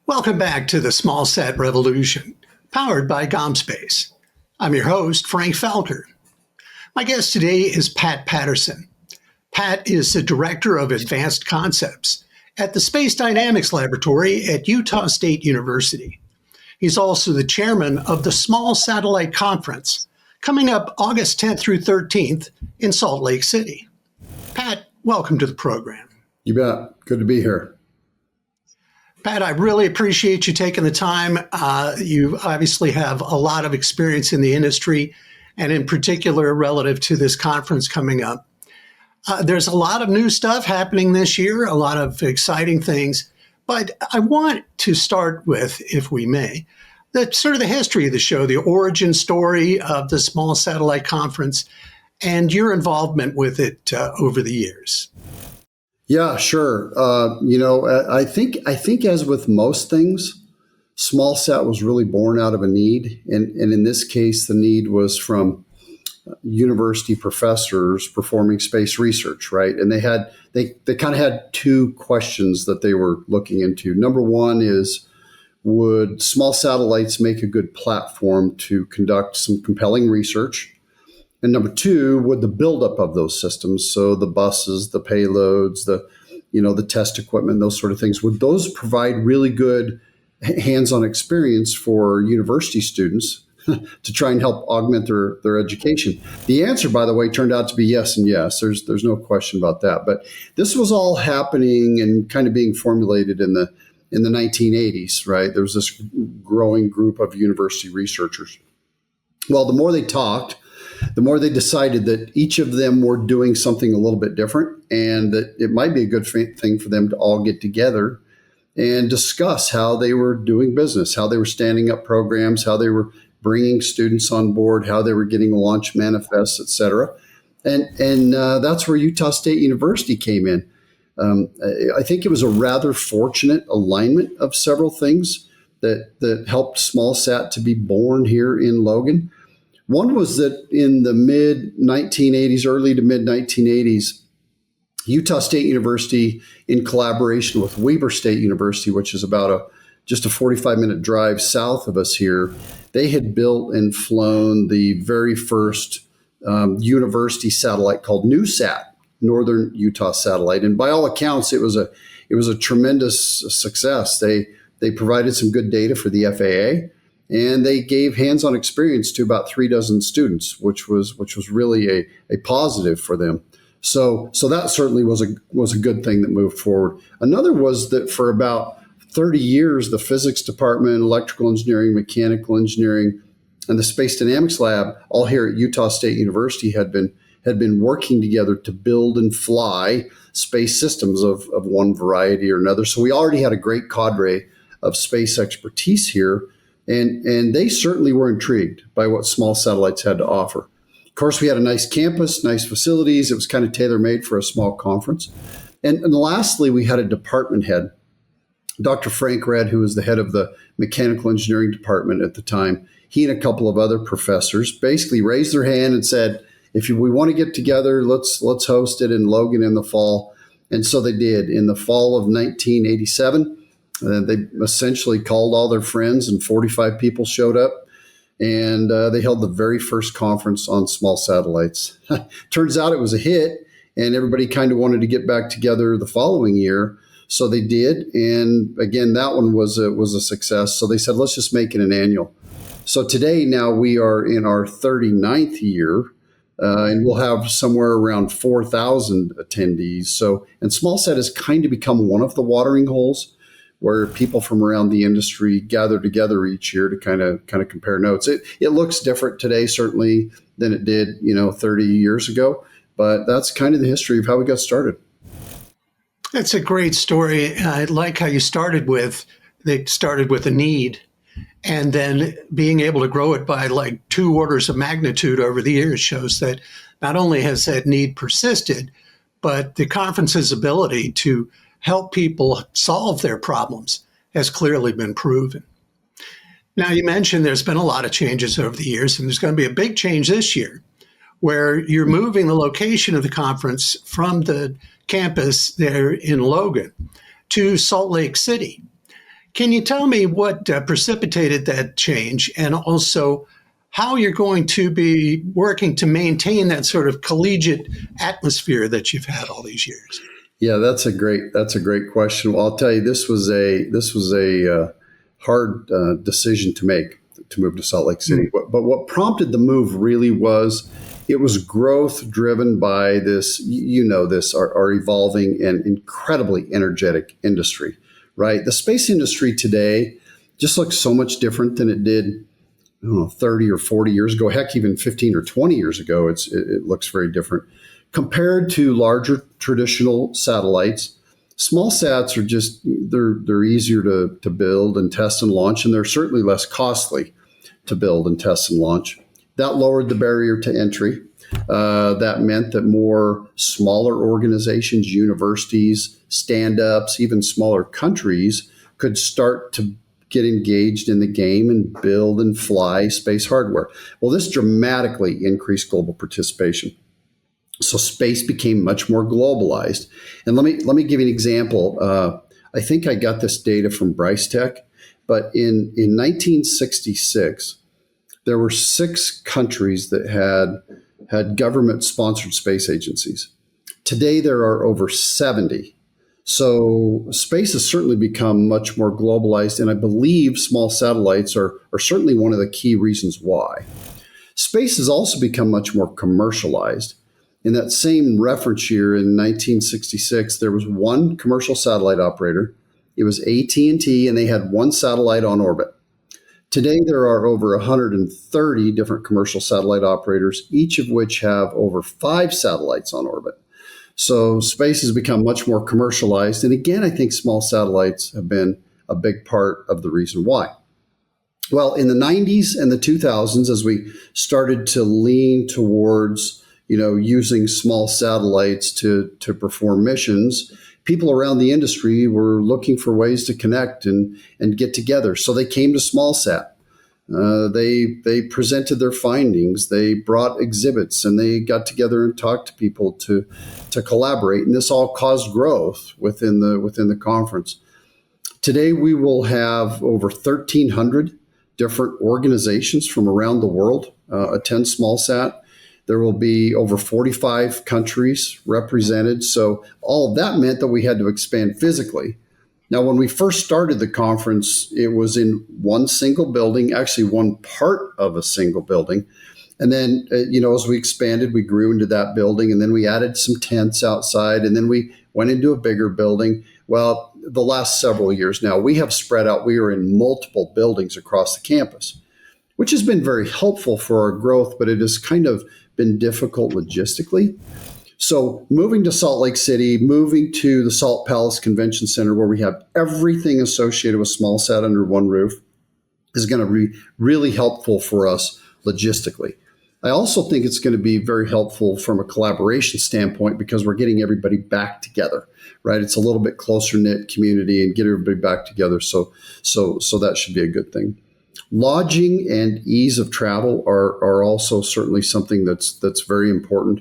Welcome back to the SmallSat Revolution, powered by GomSpace. I'm your host, Frank Falker. My guest today is Pat Patterson. Pat is the Director of Advanced Concepts at the Space Dynamics Laboratory at Utah State University. He's also the chairman of the Small Satellite Conference, coming up August 10th through 13th in Salt Lake City. Pat, welcome to the program. You bet. Good to be here. Pat, I really appreciate you taking the time. You obviously have a lot of experience in the industry, and in particular relative to this conference coming up. There's a lot of new stuff happening this year, a lot of exciting things, but I want to start with, if we may, the history of the show, the origin story of the Small Satellite Conference, and your involvement with it over the years. Yeah, sure. I think as with most things, SmallSat was really born out of a need. And in this case, the need was from university professors performing space research, right? And they kind of had two questions that they were looking into. Number one is, would small satellites make a good platform to conduct some compelling research? And number two, would the buildup of those systems, so the buses, the payloads, the test equipment, those sort of things, would those provide really good hands-on experience for university students to try and help augment their education? The answer, by the way, turned out to be yes and yes. There's no question about that. But this was all happening and kind of being formulated in the 1980s, right? There was this growing group of university researchers. Well, the more they talked, the more they decided that each of them were doing something a little bit different, and that it might be a good thing for them to all get together and discuss how they were doing business, how they were standing up programs, how they were bringing students on board, how they were getting launch manifests, et cetera. And that's where Utah State University came in. I think it was a rather fortunate alignment of several things that helped SmallSat to be born here in Logan. One was that in the mid-1980s, early to mid-1980s, Utah State University, in collaboration with Weber State University, which is about just a 45-minute drive south of us here, they had built and flown the very first university satellite called NewSat, Northern Utah Satellite. And by all accounts, it was a tremendous success. They provided some good data for the FAA. And they gave hands-on experience to about 36 students, which was really a positive for them. So that certainly was a good thing that moved forward. Another was that for about 30 years, the physics department, electrical engineering, mechanical engineering, and the Space Dynamics Lab, all here at Utah State University, had been working together to build and fly space systems of one variety or another. So we already had a great cadre of space expertise here. And they certainly were intrigued by what small satellites had to offer. Of course, we had a nice campus, nice facilities. It was kind of tailor-made for a small conference. And lastly, we had a department head, Dr. Frank Red, who was the head of the mechanical engineering department at the time. He and a couple of other professors basically raised their hand and said, we want to get together, let's host it in Logan in the fall. And so they did. In the fall of 1987, they essentially called all their friends, and 45 people showed up, and they held the very first conference on small satellites. Turns out it was a hit, and everybody kind of wanted to get back together the following year. So they did. And again, that one was a success. So they said, let's just make it an annual. So today, now we are in our 39th year, and we'll have somewhere around 4,000 attendees. And SmallSat has kind of become one of the watering holes where people from around the industry gather together each year to kind of compare notes. It looks different today, certainly, than it did, 30 years ago, but that's kind of the history of how we got started. That's a great story. I like how you they started with a need, and then being able to grow it by like 2 orders of magnitude over the years shows that not only has that need persisted, but the conference's ability to help people solve their problems has clearly been proven. Now, you mentioned there's been a lot of changes over the years, and there's going to be a big change this year where you're moving the location of the conference from the campus there in Logan to Salt Lake City. Can you tell me what precipitated that change, and also how you're going to be working to maintain that sort of collegiate atmosphere that you've had all these years? Yeah, that's a great question. Well, I'll tell you, this was a hard decision to make to move to Salt Lake City. But what prompted the move really was it was growth driven by this, our evolving and incredibly energetic industry, right? The space industry today just looks so much different than it did, I don't know, 30 or 40 years ago. Heck, even 15 or 20 years ago, it looks very different. Compared to larger traditional satellites, small sats are just, they're easier to build and test and launch, and they're certainly less costly to build and test and launch. That lowered the barrier to entry. That meant that more smaller organizations, universities, stand-ups, even smaller countries could start to get engaged in the game and build and fly space hardware. Well, this dramatically increased global participation. So space became much more globalized. And let me give you an example. I think I got this data from Bryce Tech, but in 1966, there were 6 countries that had government-sponsored space agencies. Today, there are over 70. So space has certainly become much more globalized, and I believe small satellites are certainly one of the key reasons why. Space has also become much more commercialized. In that same reference year in 1966, there was one commercial satellite operator. It was AT&T, and they had one satellite on orbit. Today, there are over 130 different commercial satellite operators, each of which have over 5 satellites on orbit. So space has become much more commercialized. And again, I think small satellites have been a big part of the reason why. Well, in the 90s and the 2000s, as we started to lean towards using small satellites to perform missions, people around the industry were looking for ways to connect and get together. So they came to SmallSat. They presented their findings. They brought exhibits, and they got together and talked to people to collaborate. And this all caused growth within the conference. Today, we will have over 1,300 different organizations from around the world attend SmallSat. There will be over 45 countries represented. So all of that meant that we had to expand physically. Now, when we first started the conference, it was in one single building, actually one part of a single building. And then, as we expanded, we grew into that building, and then we added some tents outside, and then we went into a bigger building. Well, the last several years now, we have spread out. We are in multiple buildings across the campus, which has been very helpful for our growth, but it has kind of been difficult logistically. So moving to Salt Lake City, moving to the Salt Palace Convention Center, where we have everything associated with SmallSat under one roof, is going to be really helpful for us logistically. I also think it's going to be very helpful from a collaboration standpoint because we're getting everybody back together, right? It's a little bit closer knit community and get everybody back together. So that should be a good thing. Lodging and ease of travel are also certainly something that's very important.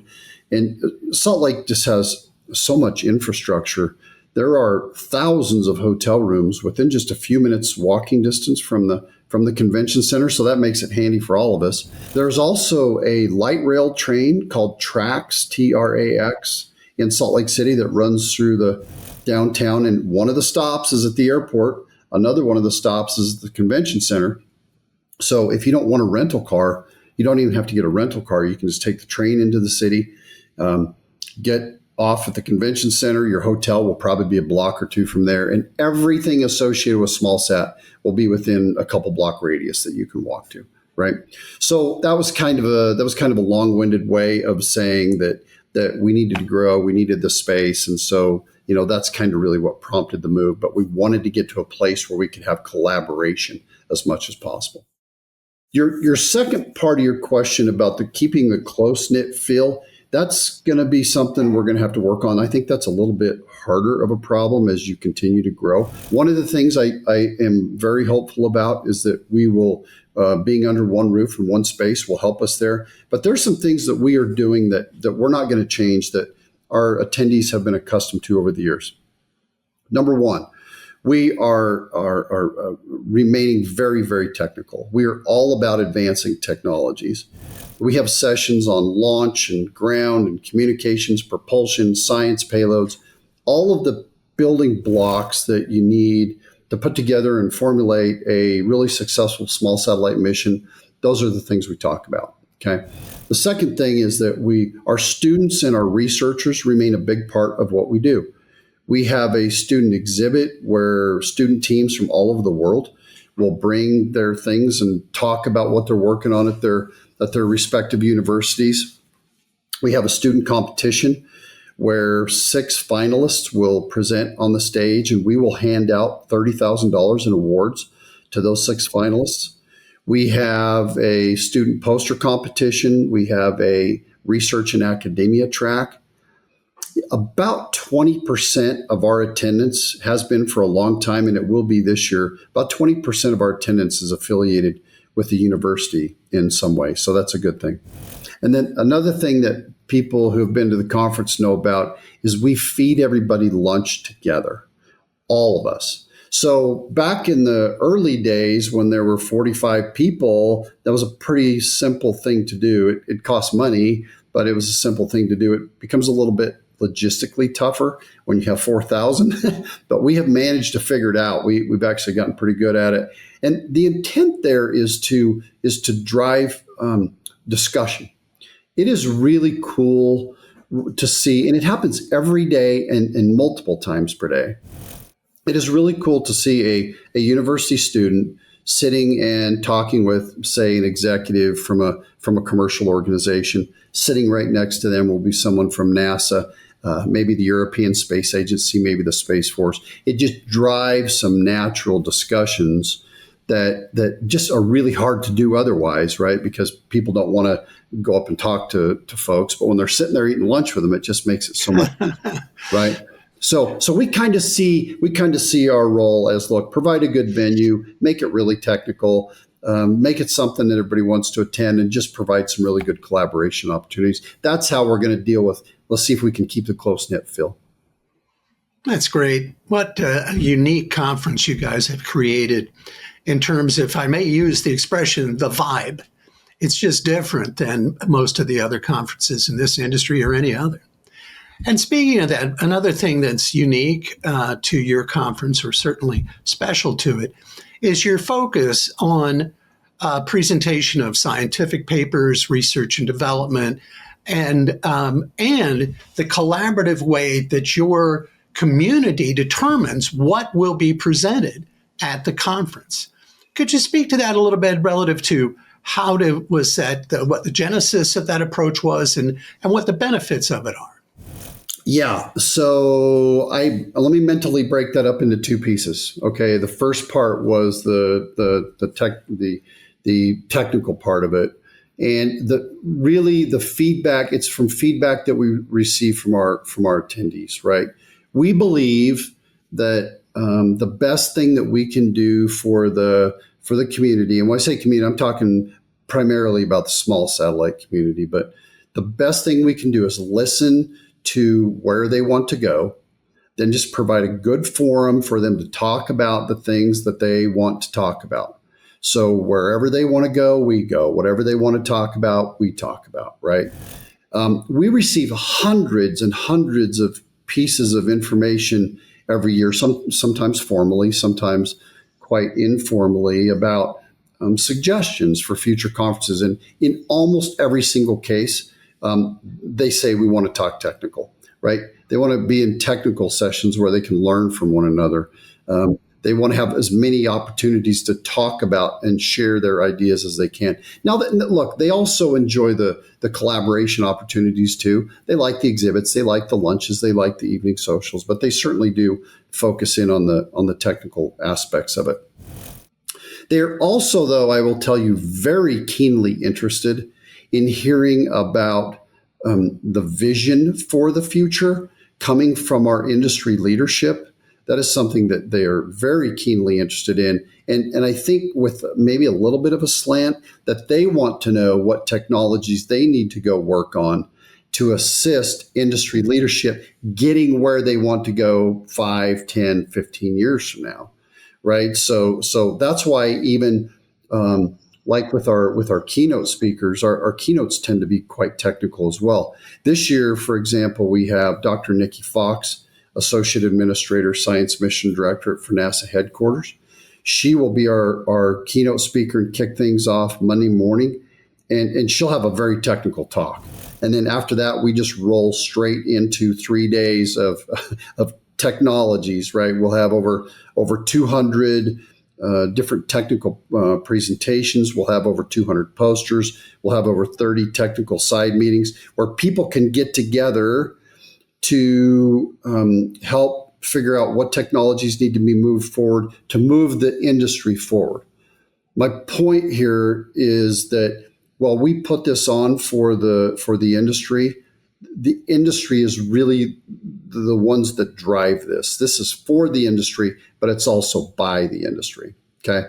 And Salt Lake just has so much infrastructure. There are thousands of hotel rooms within just a few minutes walking distance from the convention center, so that makes it handy for all of us. There's also a light rail train called TRAX, T-R-A-X, in Salt Lake City that runs through the downtown, and one of the stops is at the airport. Another one of the stops is the convention center. So if you don't want a rental car, you don't even have to get a rental car. You can just take the train into the city, get off at the convention center. Your hotel will probably be a block or two from there, and everything associated with SmallSat will be within a couple block radius that you can walk to, right? So that was kind of a long-winded way of saying that we needed to grow, we needed the space, and so that's kind of really what prompted the move. But we wanted to get to a place where we could have collaboration as much as possible. Your second part of your question about keeping the close-knit feel, that's going to be something we're going to have to work on. I think that's a little bit harder of a problem as you continue to grow. One of the things I am very hopeful about is that we will, being under one roof and one space will help us there. But there's some things that we are doing that we're not going to change that our attendees have been accustomed to over the years. Number one, we are remaining very, very technical. We are all about advancing technologies. We have sessions on launch and ground and communications, propulsion, science payloads, all of the building blocks that you need to put together and formulate a really successful small satellite mission. Those are the things we talk about. Okay. The second thing is that our students and our researchers remain a big part of what we do. We have a student exhibit where student teams from all over the world will bring their things and talk about what they're working on at their respective universities. We have a student competition where 6 finalists will present on the stage, and we will hand out $30,000 in awards to those 6 finalists. We have a student poster competition. We have a research and academia track. About 20% of our attendance has been for a long time, and it will be this year. About 20% of our attendance is affiliated with the university in some way. So that's a good thing. And then another thing that people who have been to the conference know about is we feed everybody lunch together, all of us. So back in the early days when there were 45 people, that was a pretty simple thing to do. It cost money, but it was a simple thing to do. It becomes a little bit logistically tougher when you have 4,000, but we have managed to figure it out. We've actually gotten pretty good at it. And the intent there is to drive discussion. It is really cool to see, and it happens every day and multiple times per day. It is really cool to see a university student sitting and talking with, say, an executive from a commercial organization. Sitting right next to them will be someone from NASA, maybe the European Space Agency, maybe the Space Force. It just drives some natural discussions that just are really hard to do otherwise, right? Because people don't want to go up and talk to folks, but when they're sitting there eating lunch with them, it just makes it so much easier, right? So we kind of see our role as, look, provide a good venue, make it really technical, make it something that everybody wants to attend, and just provide some really good collaboration opportunities. That's how we're going to deal with. Let's see if we can keep the close knit, Phil. That's great. What a unique conference you guys have created in terms, if I may use the expression, the vibe. It's just different than most of the other conferences in this industry or any other. And speaking of that, another thing that's unique to your conference, or certainly special to it, is your focus on presentation of scientific papers, research and development, and the collaborative way that your community determines what will be presented at the conference. Could you speak to that a little bit relative to what the genesis of that approach was, and what the benefits of it are? Yeah. So let me mentally break that up into 2 pieces. Okay. The first part was the technical part of it. And the feedback, it's from feedback that we receive from our attendees, right? We believe that the best thing that we can do for the community, and when I say community, I'm talking primarily about the small satellite community, but the best thing we can do is listen to where they want to go, then just provide a good forum for them to talk about the things that they want to talk about. So wherever they want to go, we go. Whatever they want to talk about, we talk about, right? We receive hundreds and hundreds of pieces of information every year, sometimes formally, sometimes quite informally, about suggestions for future conferences. And in almost every single case, they say we want to talk technical, right? They want to be in technical sessions where they can learn from one another. They want to have as many opportunities to talk about and share their ideas as they can. Now, look, they also enjoy the collaboration opportunities too. They like the exhibits, they like the lunches, they like the evening socials, but they certainly do focus in on the technical aspects of it. They're also, though, I will tell you, very keenly interested in hearing about the vision for the future coming from our industry leadership. That is something that they are very keenly interested in. And I think with maybe a little bit of a slant, that they want to know what technologies they need to go work on, to assist industry leadership getting where they want to go 5, 10, 15 years from now, right? So that's why even like with our keynote speakers, our keynotes tend to be quite technical as well. This year, for example, we have Dr. Nikki Fox, Associate Administrator, Science Mission Director for NASA headquarters. She will be our keynote speaker and kick things off Monday morning, and she'll have a very technical talk. And then after that, we just roll straight into 3 days of technologies, right? We'll have over 200 different technical presentations. We'll have over 200 posters. We'll have over 30 technical side meetings where people can get together to help figure out what technologies need to be moved forward to move the industry forward. My point here is that while we put this on for the industry is really the ones that drive this. This is for the industry, but it's also by the industry. Okay.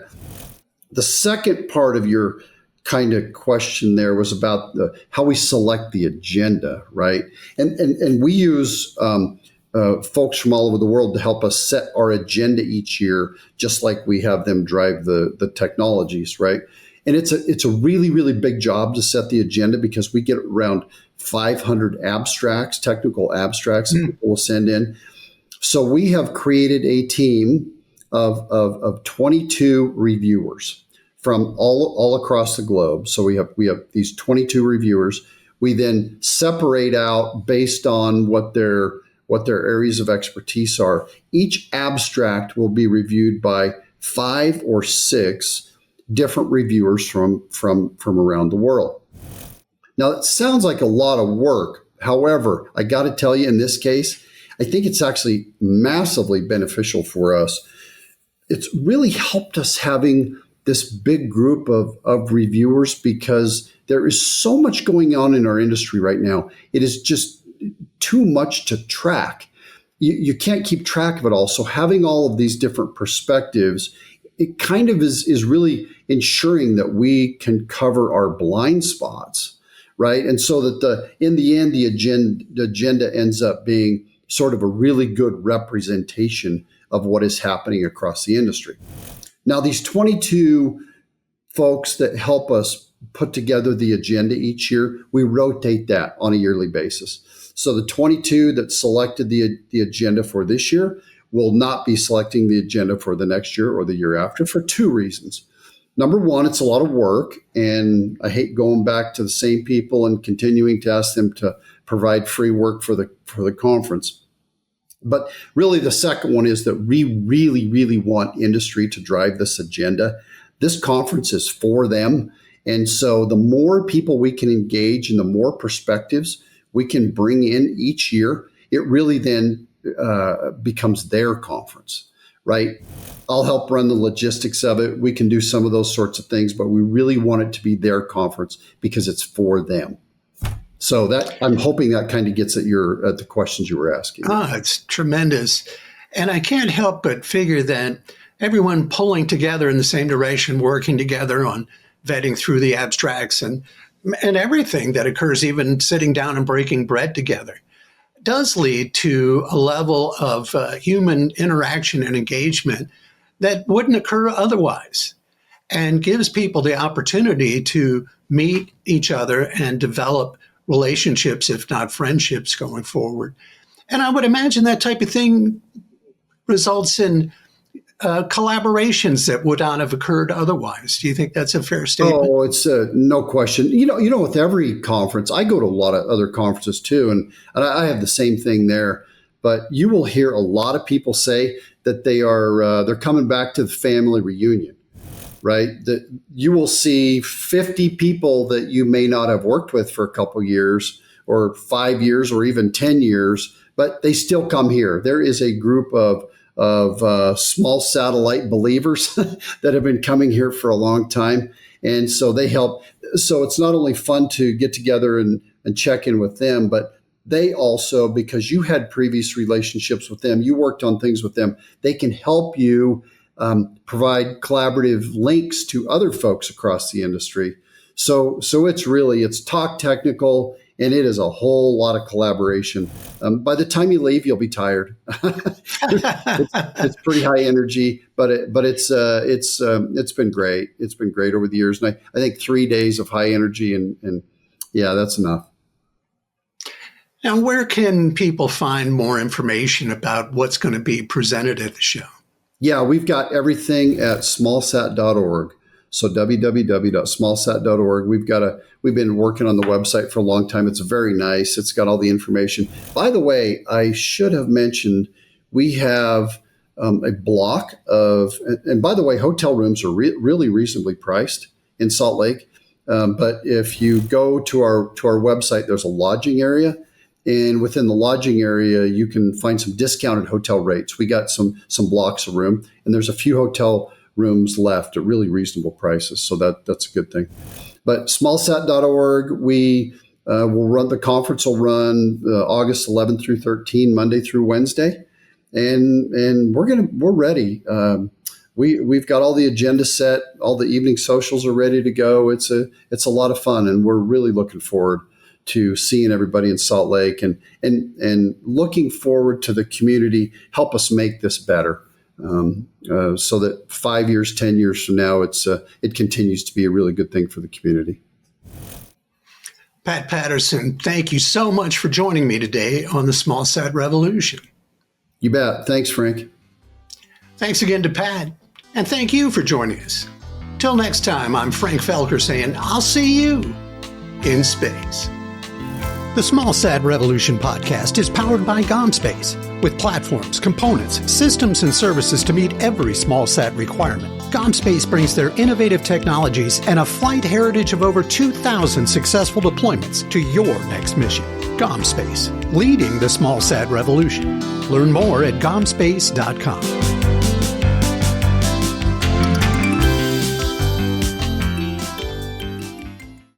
The second part of your kind of question there was about how we select the agenda, right? And we use folks from all over the world to help us set our agenda each year, just like we have them drive the technologies, right? And it's a really, really big job to set the agenda because we get around 500 abstracts, technical abstracts that people will send in. So we have created a team of 22 reviewers from all across the globe. So we have these 22 reviewers. We then separate out based on what their areas of expertise are. Each abstract will be reviewed by 5 or 6 different reviewers from around the world. Now, it sounds like a lot of work. However, I got to tell you, in this case, I think it's actually massively beneficial for us. It's really helped us having this big group of reviewers because there is so much going on in our industry right now. It is just too much to track. You can't keep track of it all. So having all of these different perspectives, it kind of is really ensuring that we can cover our blind spots, right? And so that in the end, the agenda ends up being sort of a really good representation of what is happening across the industry. Now, these 22 folks that help us put together the agenda each year, we rotate that on a yearly basis. So the 22 that selected the agenda for this year will not be selecting the agenda for the next year or the year after for 2 reasons. Number one, it's a lot of work, and I hate going back to the same people and continuing to ask them to provide free work for the conference. But really, the second one is that we really, really want industry to drive this agenda. This conference is for them. And so the more people we can engage and the more perspectives we can bring in each year, it really then becomes their conference, right? I'll help run the logistics of it. We can do some of those sorts of things, but we really want it to be their conference because it's for them. So that I'm hoping that kind of gets at the questions you were asking. It's tremendous. And I can't help but figure that everyone pulling together in the same direction, working together on vetting through the abstracts and everything that occurs, even sitting down and breaking bread together, does lead to a level of human interaction and engagement that wouldn't occur otherwise, and gives people the opportunity to meet each other and develop relationships, if not friendships, going forward. And I would imagine that type of thing results in collaborations that would not have occurred otherwise. Do you think that's a fair statement? Oh, it's no question. You know, with every conference, I go to a lot of other conferences too, and I have the same thing there. But you will hear a lot of people say that they're coming back to the family reunion, right? That you will see 50 people that you may not have worked with for a couple years or 5 years or even 10 years, but they still come here. There is a group of small satellite believers that have been coming here for a long time. And so they help. So it's not only fun to get together and check in with them, but they also, because you had previous relationships with them, you worked on things with them, they can help you provide collaborative links to other folks across the industry. So it's talk technical, and it is a whole lot of collaboration. By the time you leave, you'll be tired. It's pretty high energy, but it's been great. It's been great over the years, and I think 3 days of high energy, and yeah, that's enough. Now, where can people find more information about what's going to be presented at the show? Yeah, we've got everything at smallsat.org. So www.smallsat.org. We've been working on the website for a long time. It's very nice. It's got all the information. By the way, I should have mentioned we have a block of, and by the way, hotel rooms are really reasonably priced in Salt Lake. But if you go to our website, there's a lodging area. And within the lodging area, you can find some discounted hotel rates. We got some blocks of room, and there's a few hotel rooms left at really reasonable prices. So that's a good thing. But smallsat.org, we will run, the conference will run August 11th through 13, Monday through Wednesday. And we're ready. We've got all the agenda set, all the evening socials are ready to go. It's a lot of fun, and we're really looking forward to seeing everybody in Salt Lake and looking forward to the community help us make this better, so that 5 years, 10 years from now, it continues to be a really good thing for the community. Pat Patterson, thank you so much for joining me today on the SmallSat Revolution. You bet. Thanks, Frank. Thanks again to Pat, and thank you for joining us. Till next time, I'm Frank Felker saying I'll see you in space. The SmallSat Revolution podcast is powered by GomSpace, with platforms, components, systems, and services to meet every SmallSat requirement. GomSpace brings their innovative technologies and a flight heritage of over 2,000 successful deployments to your next mission. GomSpace, leading the SmallSat revolution. Learn more at gomspace.com.